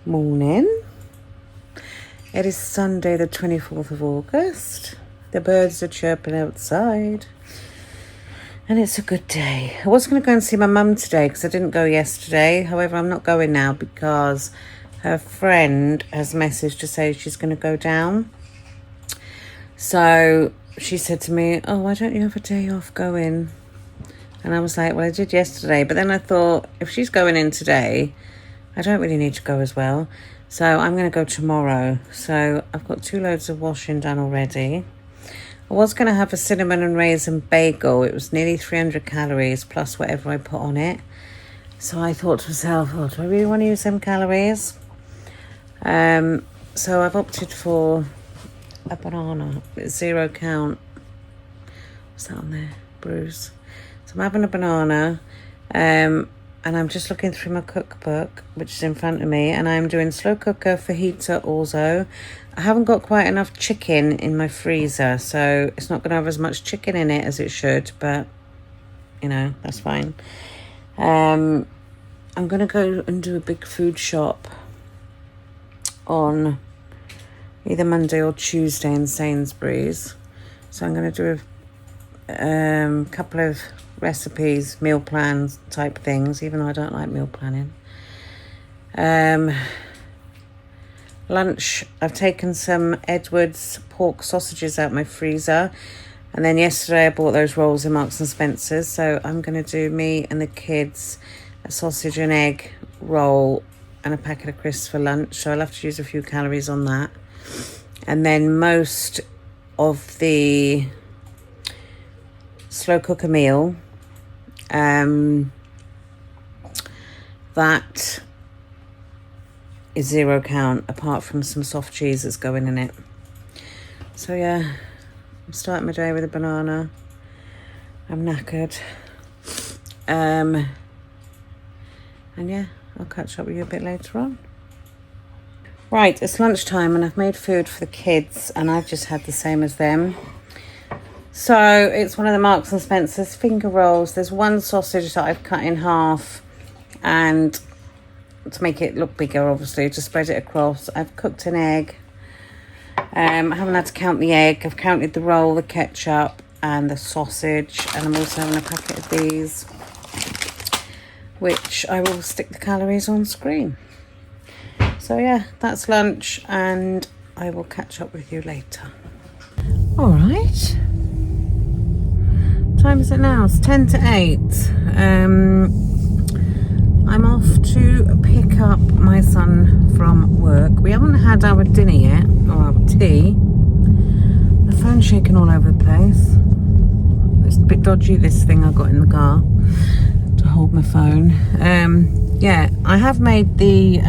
Morning. It is Sunday the 24th of August. The birds are chirping outside and it's a good day. I was going to go and see my mum today because I didn't go yesterday. However, I'm not going now because her friend has messaged to say she's going to go down. So she said to me, oh, why don't you have a day off going? And I was like, well, I did yesterday. But then I thought, if she's going in today, I don't really need to go as well. So I'm going to go tomorrow. So I've got 2 loads of washing done already. I was going to have a cinnamon and raisin bagel. It was nearly 300 calories plus whatever I put on it. So I thought to myself, oh, do I really want to use them calories? So I've opted for a banana. It's 0 count. What's that on there? Bruise. So I'm having a banana. And I'm just looking through my cookbook, which is in front of me, and I'm doing slow cooker, fajita, orzo. I haven't got quite enough chicken in my freezer, so it's not going to have as much chicken in it as it should, but, you know, that's fine. I'm going to go and do a big food shop on either Monday or Tuesday in Sainsbury's. So I'm going to do a couple of recipes, meal plans type things, even though I don't like meal planning. Lunch, I've taken some Edwards pork sausages out my freezer, and then yesterday I bought those rolls in Marks and Spencer's, so I'm going to do me and the kids a sausage and egg roll and a packet of crisps for lunch, so I'll have to use a few calories on that. And then most of the slow cooker meal, that is 0 count apart from some soft cheese that's going in it. So yeah, I'm starting my day with a banana. I'm knackered. And yeah, I'll catch up with you a bit later on. Right, it's lunchtime and I've made food for the kids and I've just had the same as them. So it's one of the Marks and Spencer's finger rolls. There's one sausage that I've cut in half, and to make it look bigger, obviously, to spread it across. I've cooked an egg. I haven't had to count the egg. I've counted the roll, the ketchup, and the sausage. And I'm also having a packet of these, which I will stick the calories on screen. So yeah, that's lunch, and I will catch up with you later. All right. Time is it now? It's 10 to 8. I'm off to pick up my son from work. We haven't had our dinner yet, or our tea. The phone's shaking all over the place. It's a bit dodgy, this thing I got in the car to hold my phone. Yeah, I have made the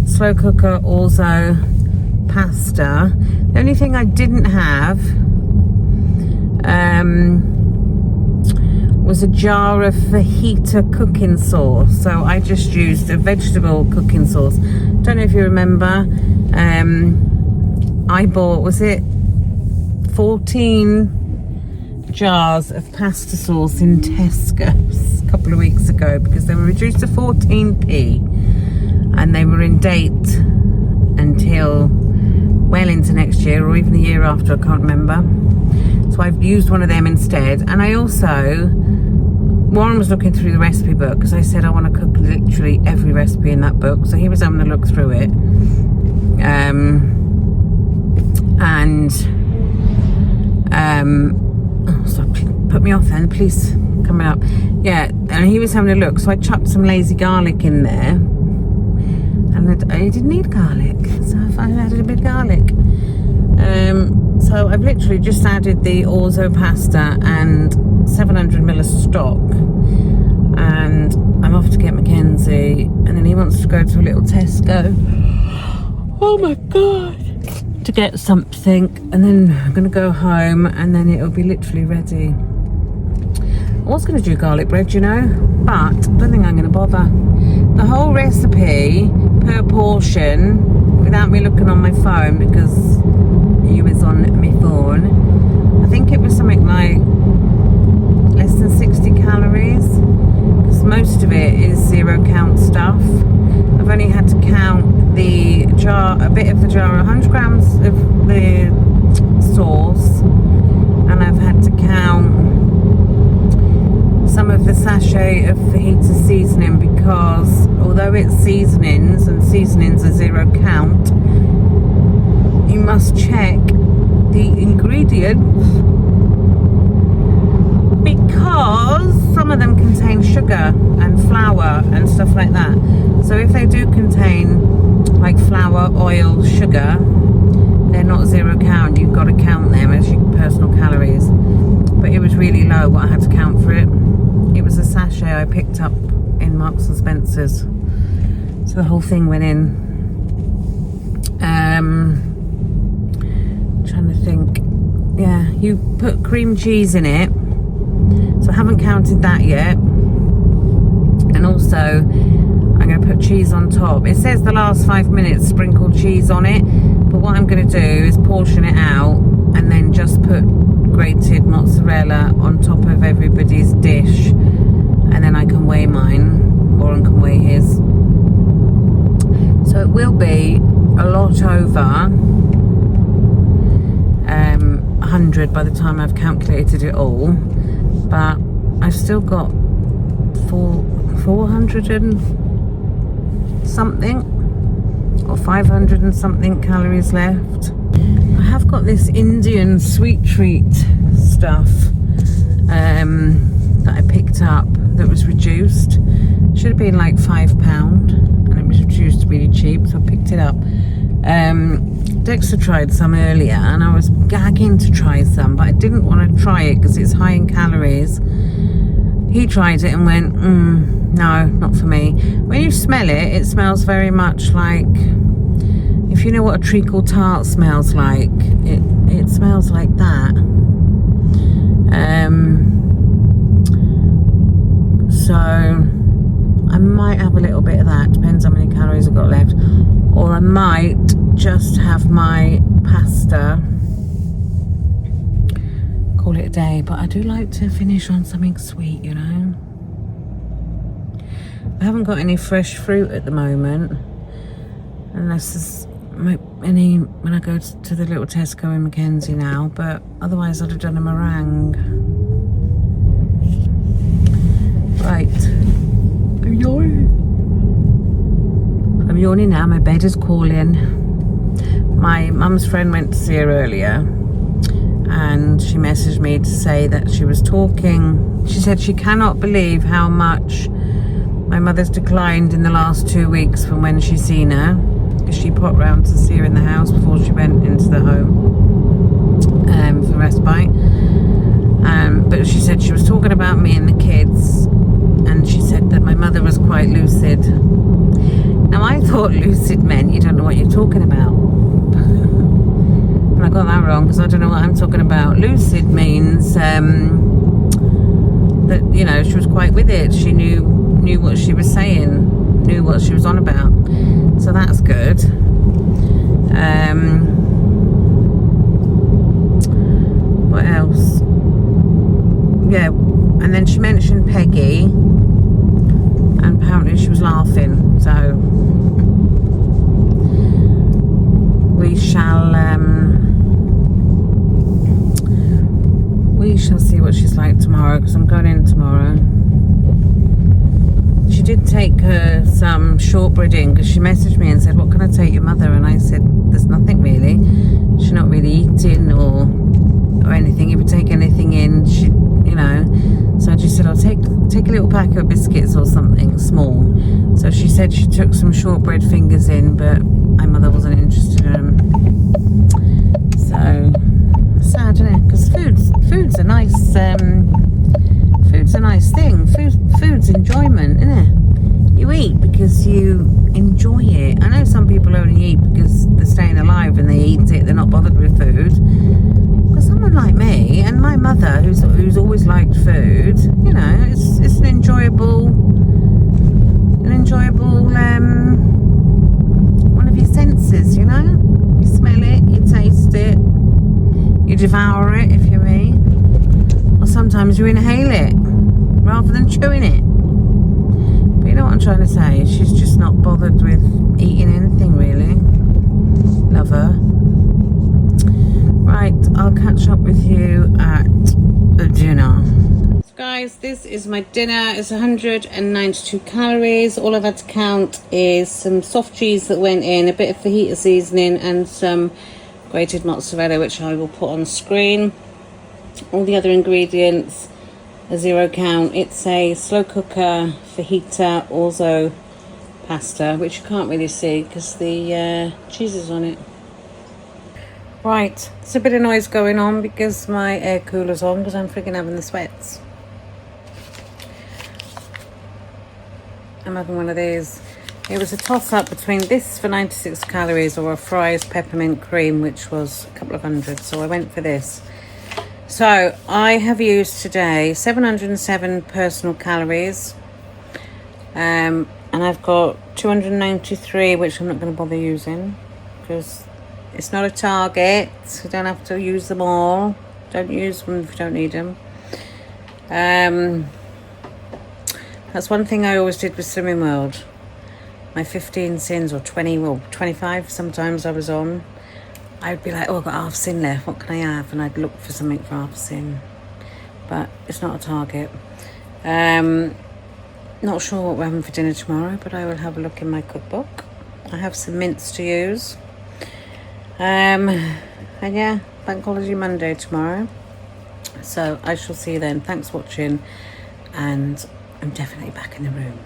slow cooker orzo pasta. The only thing I didn't have was a jar of fajita cooking sauce, so I just used a vegetable cooking sauce. Don't know if you remember, I bought, was it 14 jars of pasta sauce in Tesco's a couple of weeks ago because they were reduced to 14p and they were in date until well into next year or even the year after, I can't remember. So I've used one of them instead. And I also, Warren was looking through the recipe book because I said I want to cook literally every recipe in that book. So he was having a look through it. Oh, stop, put me off then, please, coming up. Yeah, and he was having a look. So I chucked some lazy garlic in there. And I didn't need garlic, so I added a bit of garlic. So I've literally just added the orzo pasta and 700ml of stock, and I'm off to get Mackenzie, and then he wants to go to a little Tesco. Oh my god! To get something, and then I'm gonna go home, and then it'll be literally ready. I was going to do garlic bread, you know, but I don't think I'm going to bother. The whole recipe per portion, without me looking on my phone because you was on my phone, I think it was something like less than 60 calories because most of it is 0 count stuff. I've only had to a bit of the jar, 100 grams of the sauce, and I've had to count some of the sachet of fajita seasoning, because although it's seasonings and seasonings are 0 count, you must check the ingredients, because some of them contain sugar and flour and stuff like that. So if they do contain like flour, oil, sugar, they're not 0 count. You've got to count them as your personal calories. But it was really low what I had to count for it. It was a sachet I picked up in Marks and Spencer's, so the whole thing went in. Trying to think. Yeah, you put cream cheese in it, so I haven't counted that yet. And also I'm going to put cheese on top. It says the last 5 minutes sprinkle cheese on it, but what I'm going to do is portion it out and then just put grated mozzarella on top of everybody's dish, and then I can weigh mine. Warren can weigh his. So it will be a lot over 100 by the time I've calculated it all, but I've still got 400 and something, or 500 and something calories left. I have got this Indian sweet treat stuff that I picked up that was reduced. Should have been like £5, and it was reduced really cheap, so I picked it up. Dexter tried some earlier, and I was gagging to try some, but I didn't want to try it because it's high in calories. He tried it and went, no, not for me. When you smell it, it smells very much like, if you know what a treacle tart smells like, it smells like that. So I might have a little bit of that, depends how many calories I've got left, or I might just have my pasta, call it a day. But I do like to finish on something sweet, you know. I haven't got any fresh fruit at the moment, unless there's any when I go to the little Tesco in Mackenzie now, but otherwise I'd have done a meringue. Right, I'm yawning now, my bed is calling. My mum's friend went to see her earlier, and she messaged me to say that she was talking. She said she cannot believe how much my mother's declined in the last 2 weeks from when she's seen her, because she popped round to see her in the house before she went into the home for respite. But she said she was talking about me and the kids, and she said that my mother was quite lucid. Now I thought lucid meant you don't know what you're talking about. And I got that wrong, because I don't know what I'm talking about. Lucid means that, you know, she was quite with it. She knew what she was saying, knew what she was on about. So that's good. What else? Yeah, and then she mentioned Peggy, and apparently she was laughing. So we shall see what she's like tomorrow, because I'm going in tomorrow. She did take her some shortbreading, because she messaged me and said, what can I take your mother? And I said, there's nothing really. She's not really eating or anything. If you take anything in, she, you know. So I just said, I'll take a little packet of biscuits or something small. So she said she took some shortbread fingers in, but my mother wasn't interested in them. So sad, isn't it? Because food's a nice thing. Food's enjoyment, isn't it? You eat because you enjoy it. I know some people only eat because they're staying alive and they eat it, they're not bothered with food. But someone like me and my mother, who's always liked food, you know, it's an enjoyable one of your senses, you know. You smell it, you taste it, you devour it if you're me, or sometimes you inhale it rather than chewing it. But you know what I'm trying to say? She's just not bothered with eating anything really. lover. Right, I'll catch up with you at dinner. So guys, this is my dinner. It's 192 calories. All I've had to count is some soft cheese that went in, a bit of fajita seasoning, and some grated mozzarella, which I will put on screen. All the other ingredients, a 0 count. It's a slow cooker fajita, also pasta, which you can't really see because the cheese is on it. Right, there's a bit of noise going on because my air cooler's on because I'm freaking having the sweats. I'm having one of these. It was a toss-up between this for 96 calories or a Fry's peppermint cream, which was a couple of hundred, so I went for this. So I have used today 707 personal calories, and I've got 293, which I'm not going to bother using because it's not a target. You don't have to use them all. Don't use them if you don't need them. That's one thing I always did with Slimming World. My 15 sins or 20, well 25 sometimes I was on. I'd be like, oh, I've got half sin left, what can I have? And I'd look for something for half sin. But it's not a target. Not sure what we're having for dinner tomorrow, but I will have a look in my cookbook. I have some mince to use. And yeah, Bank Holiday Monday tomorrow. So I shall see you then. Thanks for watching. And I'm definitely back in the room.